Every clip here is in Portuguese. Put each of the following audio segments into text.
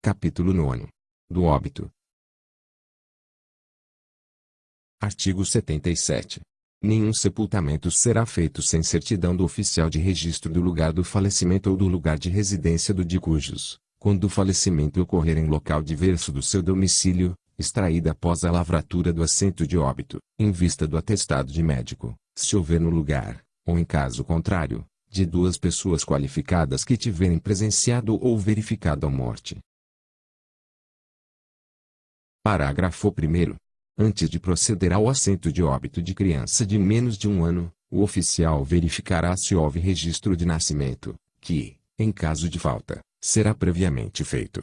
Capítulo 9. Do óbito. Artigo 77. Nenhum sepultamento será feito sem certidão do oficial de registro do lugar do falecimento ou do lugar de residência do de cujos, quando o falecimento ocorrer em local diverso do seu domicílio, extraída após a lavratura do assento de óbito, em vista do atestado de médico, se houver no lugar, ou em caso contrário, de duas pessoas qualificadas que tiverem presenciado ou verificado a morte. Parágrafo 1º. Antes de proceder ao assento de óbito de criança de menos de 1 ano, o oficial verificará se houve registro de nascimento, que, em caso de falta, será previamente feito.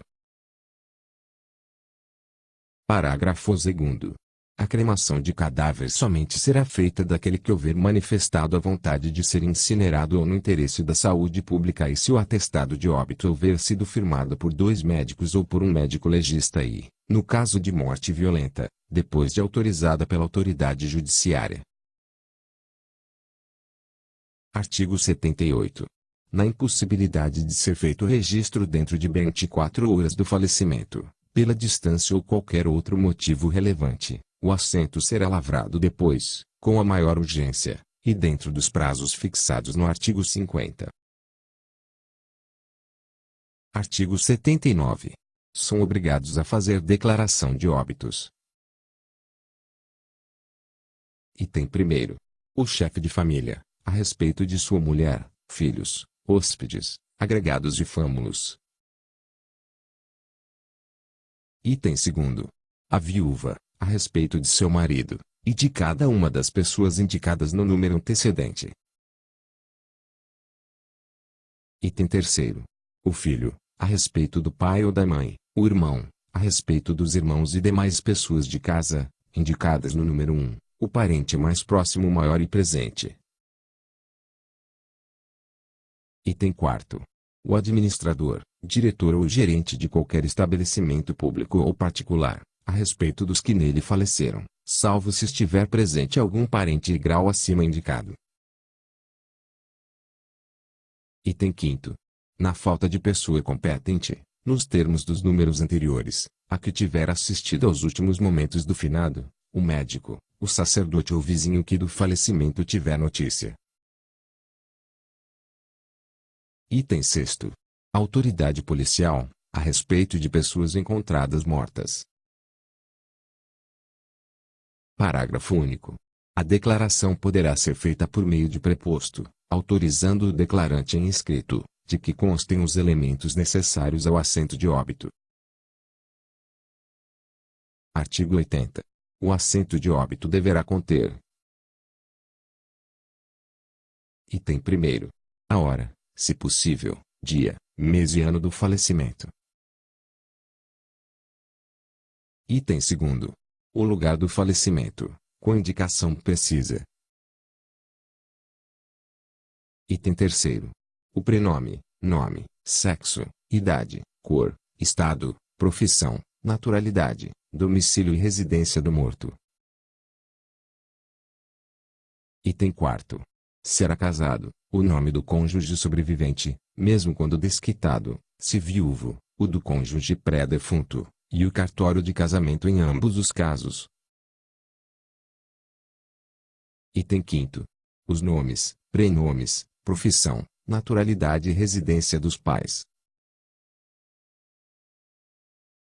Parágrafo 2º. A cremação de cadáver somente será feita daquele que houver manifestado a vontade de ser incinerado ou no interesse da saúde pública e se o atestado de óbito houver sido firmado por 2 médicos ou por um médico legista e, no caso de morte violenta, depois de autorizada pela autoridade judiciária. Artigo 78. Na impossibilidade de ser feito o registro dentro de 24 horas do falecimento, pela distância ou qualquer outro motivo relevante, o assento será lavrado depois, com a maior urgência, e dentro dos prazos fixados no artigo 50. Artigo 79. São obrigados a fazer declaração de óbitos. Item 1º. O chefe de família, a respeito de sua mulher, filhos, hóspedes, agregados e fâmulos. Item 2º. A viúva, a respeito de seu marido, e de cada uma das pessoas indicadas no número antecedente. Item 3º. O filho, a respeito do pai ou da mãe, o irmão, a respeito dos irmãos e demais pessoas de casa, indicadas no número 1, o parente mais próximo maior e presente. Item 4º. O administrador, diretor ou gerente de qualquer estabelecimento público ou particular, a respeito dos que nele faleceram, salvo se estiver presente algum parente de grau acima indicado. Item 5º. Na falta de pessoa competente, nos termos dos números anteriores, a que tiver assistido aos últimos momentos do finado, o médico, o sacerdote ou vizinho que do falecimento tiver notícia. Item 6º. A autoridade policial, a respeito de pessoas encontradas mortas. Parágrafo único. A declaração poderá ser feita por meio de preposto, autorizando o declarante em escrito, de que constem os elementos necessários ao assento de óbito. Artigo 80. O assento de óbito deverá conter: Item 1º. A hora, se possível, dia, mês e ano do falecimento. Item 2º. O lugar do falecimento, com indicação precisa. Item 3º. O prenome, nome, sexo, idade, cor, estado, profissão, naturalidade, domicílio e residência do morto. Item 4º. Se era casado, o nome do cônjuge sobrevivente, mesmo quando desquitado, se viúvo, o do cônjuge pré-defunto, e o cartório de casamento em ambos os casos. Item 5º. Os nomes, prenomes, profissão, naturalidade e residência dos pais.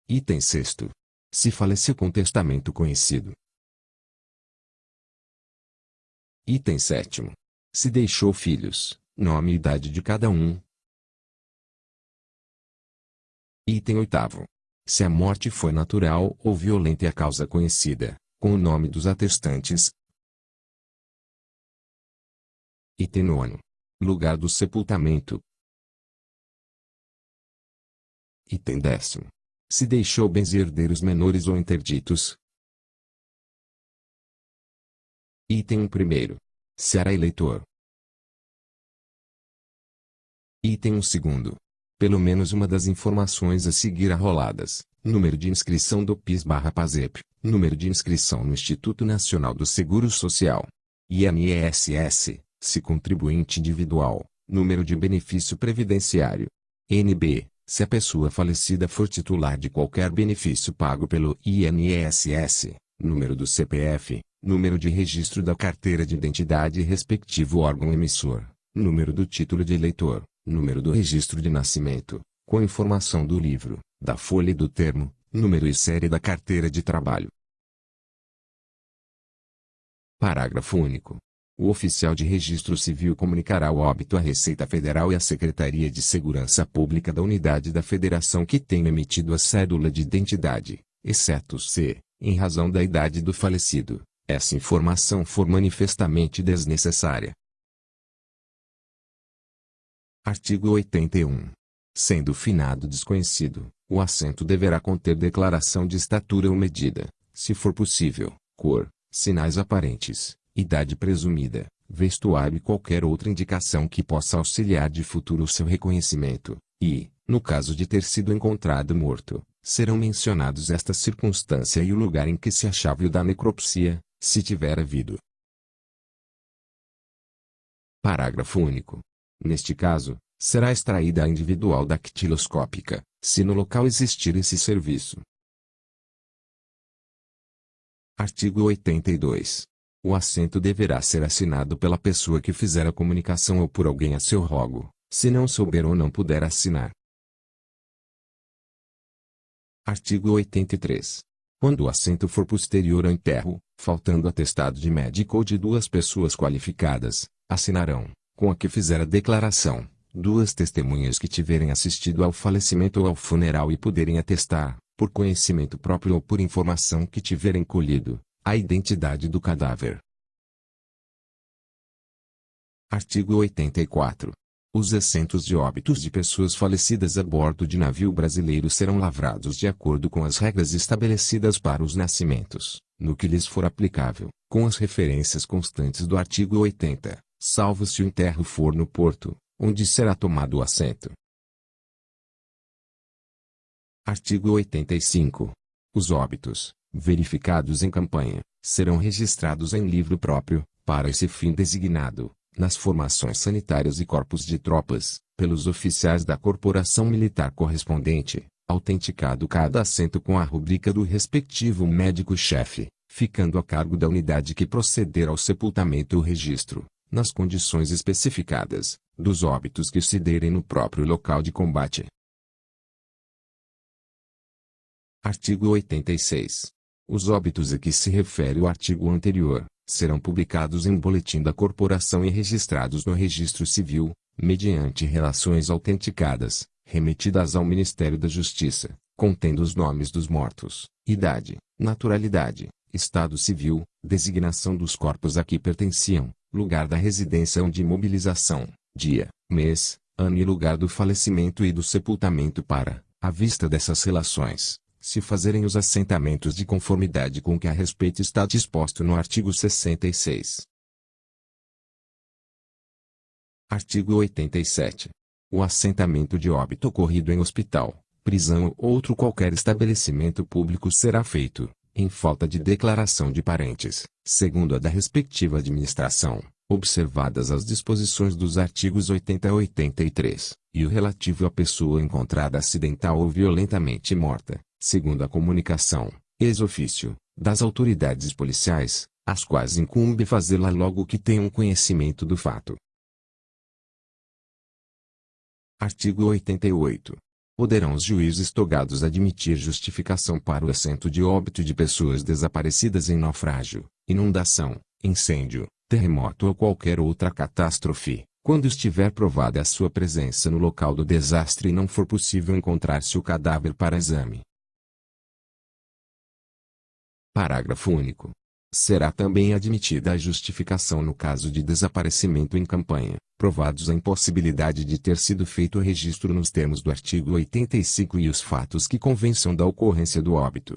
Item 6º. Se faleceu com testamento conhecido. Item 7º. Se deixou filhos, nome e idade de cada um. Item 8º. Se a morte foi natural ou violenta e a causa conhecida, com o nome dos atestantes. Item 9º. Lugar do sepultamento. Item 10º. Se deixou bens e herdeiros menores ou interditos. Item 1º. Se era eleitor. Item 2º. Pelo menos uma das informações a seguir arroladas: número de inscrição do PIS/PASEP, número de inscrição no Instituto Nacional do Seguro Social, INSS, se contribuinte individual, número de benefício previdenciário, NB, Se a pessoa falecida for titular de qualquer benefício pago pelo INSS, número do CPF, número de registro da carteira de identidade e respectivo órgão emissor, número do título de eleitor, número do registro de nascimento, com informação do livro, da folha e do termo, número e série da carteira de trabalho. Parágrafo único. O oficial de registro civil comunicará o óbito à Receita Federal e à Secretaria de Segurança Pública da unidade da Federação que tenha emitido a cédula de identidade, exceto se, em razão da idade do falecido, essa informação for manifestamente desnecessária. Artigo 81. Sendo o finado desconhecido, o assento deverá conter declaração de estatura ou medida, se for possível, cor, sinais aparentes, idade presumida, vestuário e qualquer outra indicação que possa auxiliar de futuro o seu reconhecimento, e, no caso de ter sido encontrado morto, serão mencionados esta circunstância e o lugar em que se achava e o da necropsia, se tiver havido. Parágrafo único. Neste caso, será extraída a individual dactiloscópica, se no local existir esse serviço. Artigo 82. O assento deverá ser assinado pela pessoa que fizer a comunicação ou por alguém a seu rogo, se não souber ou não puder assinar. Artigo 83. Quando o assento for posterior ao enterro, faltando atestado de médico ou de duas pessoas qualificadas, assinarão, com a que fizer a declaração, duas testemunhas que tiverem assistido ao falecimento ou ao funeral e puderem atestar, por conhecimento próprio ou por informação que tiverem colhido, a identidade do cadáver. Artigo 84. Os assentos de óbitos de pessoas falecidas a bordo de navio brasileiro serão lavrados de acordo com as regras estabelecidas para os nascimentos, no que lhes for aplicável, com as referências constantes do artigo 80, salvo se o enterro for no porto, onde será tomado o assento. Artigo 85. Os óbitos, verificados em campanha, serão registrados em livro próprio, para esse fim designado, nas formações sanitárias e corpos de tropas, pelos oficiais da corporação militar correspondente, autenticado cada assento com a rubrica do respectivo médico-chefe, ficando a cargo da unidade que proceder ao sepultamento ou registro, nas condições especificadas, dos óbitos que se derem no próprio local de combate. Artigo 86. Os óbitos a que se refere o artigo anterior, serão publicados em boletim da corporação e registrados no registro civil, mediante relações autenticadas, remetidas ao Ministério da Justiça, contendo os nomes dos mortos, idade, naturalidade, estado civil, designação dos corpos a que pertenciam, lugar da residência ou de mobilização, dia, mês, ano e lugar do falecimento e do sepultamento para, à vista dessas relações, se fazerem os assentamentos de conformidade com o que a respeito está disposto no artigo 66. Artigo 87. O assentamento de óbito ocorrido em hospital, prisão ou outro qualquer estabelecimento público será feito, em falta de declaração de parentes, segundo a da respectiva administração, observadas as disposições dos artigos 80 a 83, e o relativo à pessoa encontrada acidental ou violentamente morta, segundo a comunicação, ex officio, das autoridades policiais, às quais incumbe fazê-la logo que tenham conhecimento do fato. Artigo 88. Poderão os juízes togados admitir justificação para o assento de óbito de pessoas desaparecidas em naufrágio, inundação, incêndio, terremoto ou qualquer outra catástrofe, quando estiver provada a sua presença no local do desastre e não for possível encontrar-se o cadáver para exame. Parágrafo único. Será também admitida a justificação no caso de desaparecimento em campanha, provados a impossibilidade de ter sido feito o registro nos termos do artigo 85 e os fatos que convençam da ocorrência do óbito,